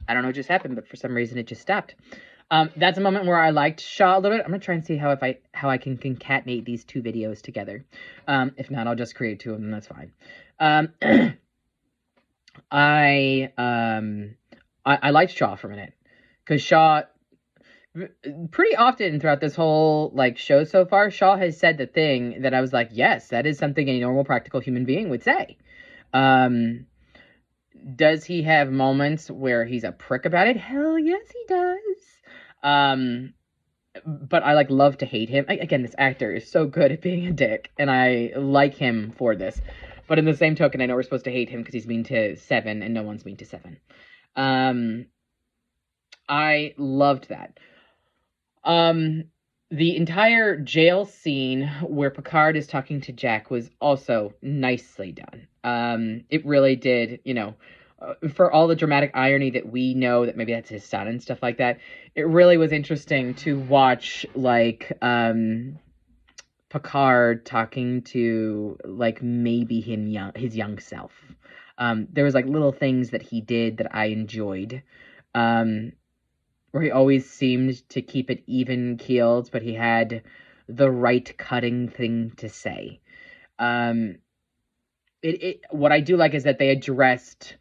I don't know what just happened, but for some reason it just stopped. That's a moment where I liked Shaw a little bit. I'm gonna try and see how I can concatenate these two videos together. If not, I'll just create two of them. That's fine. Um, I I liked Shaw for a minute because Shaw pretty often throughout this whole like show so far, Shaw has said the thing that I was like, yes, that is something a normal, practical human being would say. Um, does he have moments where he's a prick about it? Hell yes, he does. Um, but I like love to hate him. Again, this actor is so good at being a dick, and I like him for this. But in the same token, I know we're supposed to hate him because he's mean to Seven, and no one's mean to Seven. I loved that. Um, the entire jail scene where Picard is talking to Jack was also nicely done. It really did, for all the dramatic irony that we know that maybe that's his son and stuff like that. It really was interesting to watch, like, Picard talking to, like, maybe his young self. There was like little things that he did that I enjoyed. Where he always seemed to keep it even keeled, but he had the right cutting thing to say. What I do like is that they addressed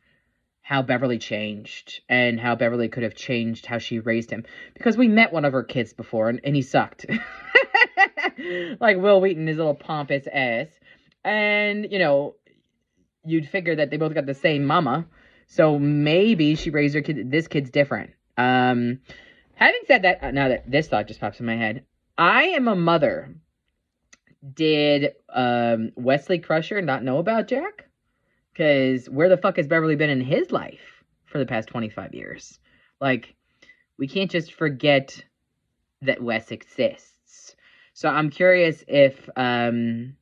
how Beverly changed and how Beverly could have changed how she raised him, because we met one of her kids before and he sucked. Like Will Wheaton, his little pompous ass. And, you'd figure that they both got the same mama. So maybe she raised her kid. This kid's different. Having said that, now that this thought just pops in my head, I am a mother. Did Wesley Crusher not know about Jack? Because where the fuck has Beverly been in his life for the past 25 years? Like, we can't just forget that Wes exists. So I'm curious if Beverly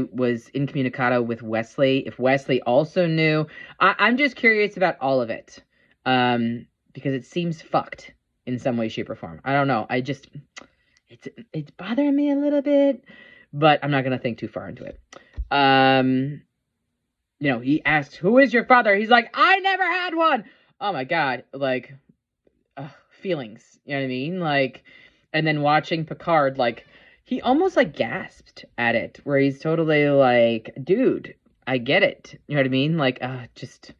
was incommunicado with Wesley, if Wesley also knew. I'm just curious about all of it. Because it seems fucked in some way, shape, or form. I don't know. It's bothering me a little bit, but I'm not gonna think too far into it. He asks, "Who is your father?" He's like, "I never had one." Oh my god, like, feelings. You know what I mean? Like, and then watching Picard, like, he almost like gasped at it, where he's totally like, "Dude, I get it." You know what I mean? Like, just.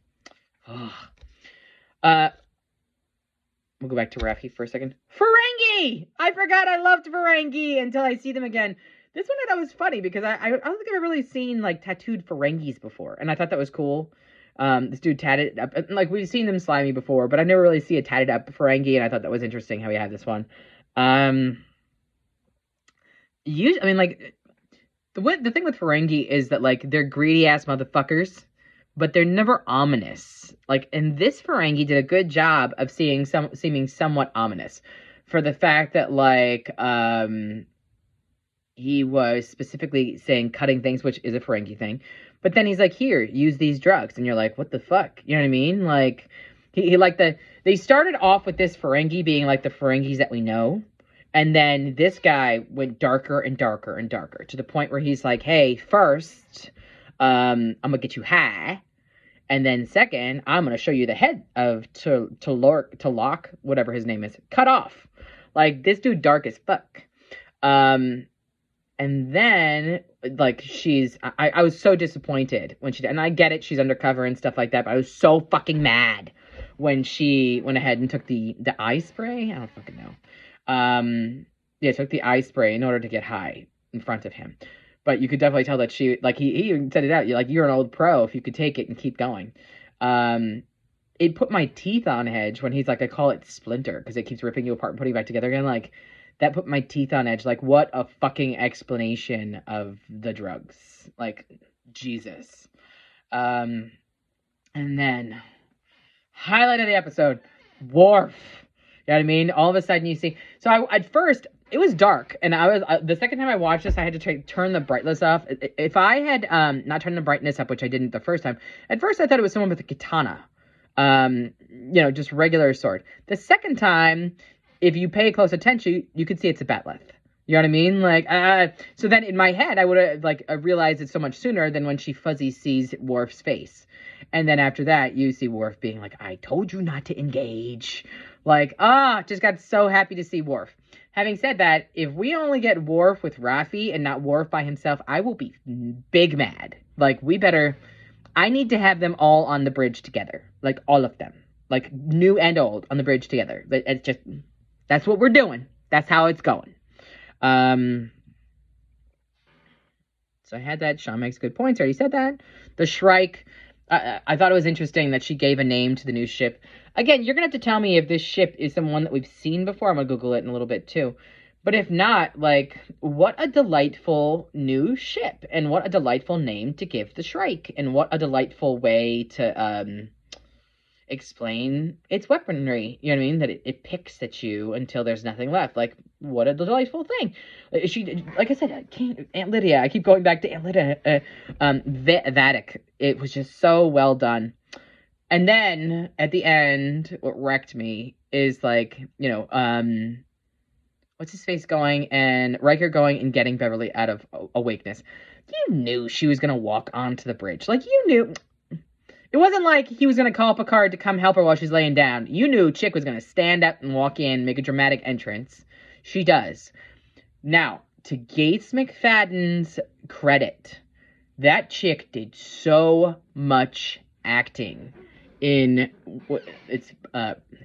We'll go back to Raffi for a second. Ferengi! I forgot I loved Ferengi until I see them again. This one I thought was funny because I don't think I've ever really seen, like, tattooed Ferengis before. And I thought that was cool. This dude tatted up. Like, we've seen them slimy before, but I never really see a tatted up Ferengi, and I thought that was interesting how he had this one. The thing with Ferengi is that, like, they're greedy-ass motherfuckers, but they're never ominous. Like, and this Ferengi did a good job of seeming somewhat ominous, for the fact that, like, he was specifically saying cutting things, which is a Ferengi thing, but then he's like, "Here, use these drugs," and you're like, "What the fuck?" You know what I mean? Like, they started off with this Ferengi being like the Ferengis that we know, and then this guy went darker and darker and darker to the point where he's like, "Hey, first, I'm gonna get you high. And then second, I'm going to show you the head of Locke, whatever his name is, cut off." Like, this dude dark as fuck. And then, like, I was so disappointed when she did. And I get it, she's undercover and stuff like that, but I was so fucking mad when she went ahead and took the eye spray. I don't fucking know. Took the eye spray in order to get high in front of him. But you could definitely tell that she, like, he even said it out. You're an old pro if you could take it and keep going. It put my teeth on edge when he's like, I call it splinter because it keeps ripping you apart and putting you back together again. Like, that put my teeth on edge. Like, what a fucking explanation of the drugs. Like, Jesus. And then, highlight of the episode, Worf. You know what I mean? All of a sudden you see. So at first, it was dark, and the second time I watched this, I had to turn the brightness off. If I had not turned the brightness up, which I didn't the first time, at first I thought it was someone with a katana, just regular sword. The second time, if you pay close attention, you could see it's a bat'leth. You know what I mean? Like, so then in my head, I would have, like, realized it so much sooner than when she fuzzy sees Worf's face. And then after that, you see Worf being like, I told you not to engage. Like, just got so happy to see Worf. Having said that, if we only get Worf with Raffi and not Worf by himself, I will be big mad. Like, I need to have them all on the bridge together. Like, all of them. Like, new and old on the bridge together. It's just, that's what we're doing. That's how it's going. So I had that. Sean makes good points. I already said that. The Shrike. I thought it was interesting that she gave a name to the new ship. Again, you're going to have to tell me if this ship is the one that we've seen before. I'm going to Google it in a little bit, too. But if not, like, what a delightful new ship. And what a delightful name to give the Shrike. And what a delightful way to explain its weaponry. You know what I mean? That it picks at you until there's nothing left. Like, what a delightful thing. She, like I said, Aunt Lydia. I keep going back to Aunt Lydia. Vatic. It was just so well done. And then at the end, what wrecked me is like, you know, what's his face going and Riker going and getting Beverly out of awakeness. You knew she was gonna walk onto the bridge. Like, you knew. It wasn't like he was going to call Picard to come help her while she's laying down. You knew Chick was going to stand up and walk in, make a dramatic entrance. She does. Now, to Gates McFadden's credit, that chick did so much acting in... It's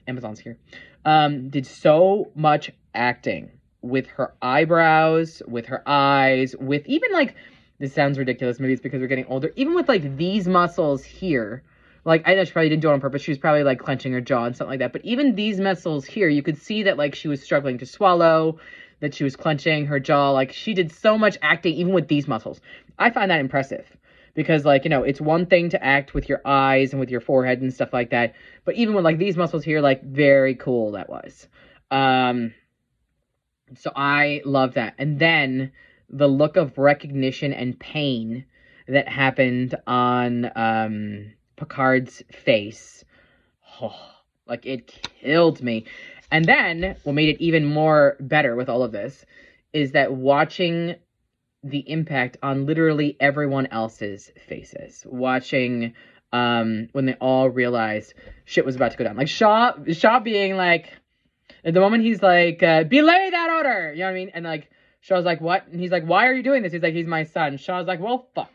Amazon's here. Did so much acting with her eyebrows, with her eyes, with even, like... This sounds ridiculous. Maybe it's because we're getting older. Even with, like, these muscles here. Like, I know she probably didn't do it on purpose. She was probably, like, clenching her jaw and something like that. But even these muscles here, you could see that, like, she was struggling to swallow, that she was clenching her jaw. Like, she did so much acting even with these muscles. I find that impressive. Because, like, you know, it's one thing to act with your eyes and with your forehead and stuff like that. But even with, like, these muscles here, like, very cool that was. So I love that. And then... the look of recognition and pain that happened on Picard's face. Oh, like, it killed me. And then, what made it even more better with all of this, is that watching the impact on literally everyone else's faces. Watching when they all realized shit was about to go down. Like, Shaw being like, at the moment he's like, belay that order! You know what I mean? And like, Shaw's like, what? And he's like, why are you doing this? He's like, he's my son. Shaw's like, well, fuck.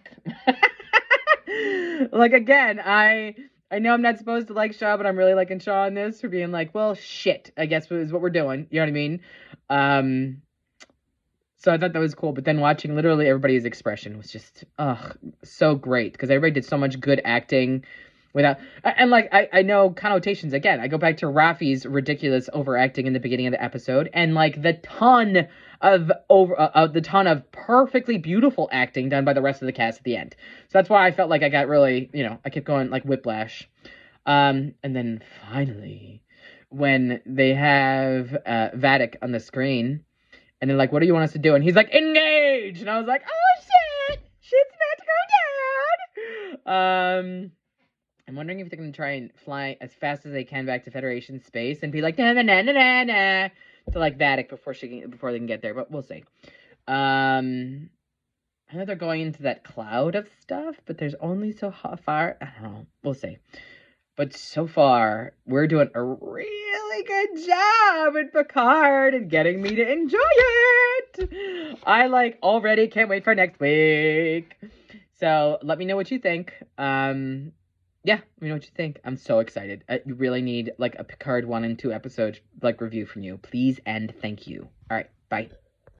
Like, again, I know I'm not supposed to like Shaw, but I'm really liking Shaw in this for being like, well, shit, I guess is what we're doing. You know what I mean? So I thought that was cool. But then watching literally everybody's expression was just, so great. Because everybody did so much good acting without... And, like, I know connotations. Again, I go back to Raffi's ridiculous overacting in the beginning of the episode. And, like, the ton of perfectly beautiful acting done by the rest of the cast at the end. So that's why I felt like I got really, you know, I kept going like whiplash. And then finally, when they have Vatic on the screen, and they're like, what do you want us to do? And he's like, engage! And I was like, oh shit! Shit's about to go down! I'm wondering if they're going to try and fly as fast as they can back to Federation space and be like, na na na na na na, to like Vatic before they can get there, but we'll see. I know they're going into that cloud of stuff, but there's only so far. I don't know. We'll see. But so far, we're doing a really good job at Picard and getting me to enjoy it. I like already can't wait for next week. So let me know what you think. Yeah, let me know what you think. I'm so excited. You really need like a Picard 1 and 2 episode like review from you. Please and thank you. All right, bye.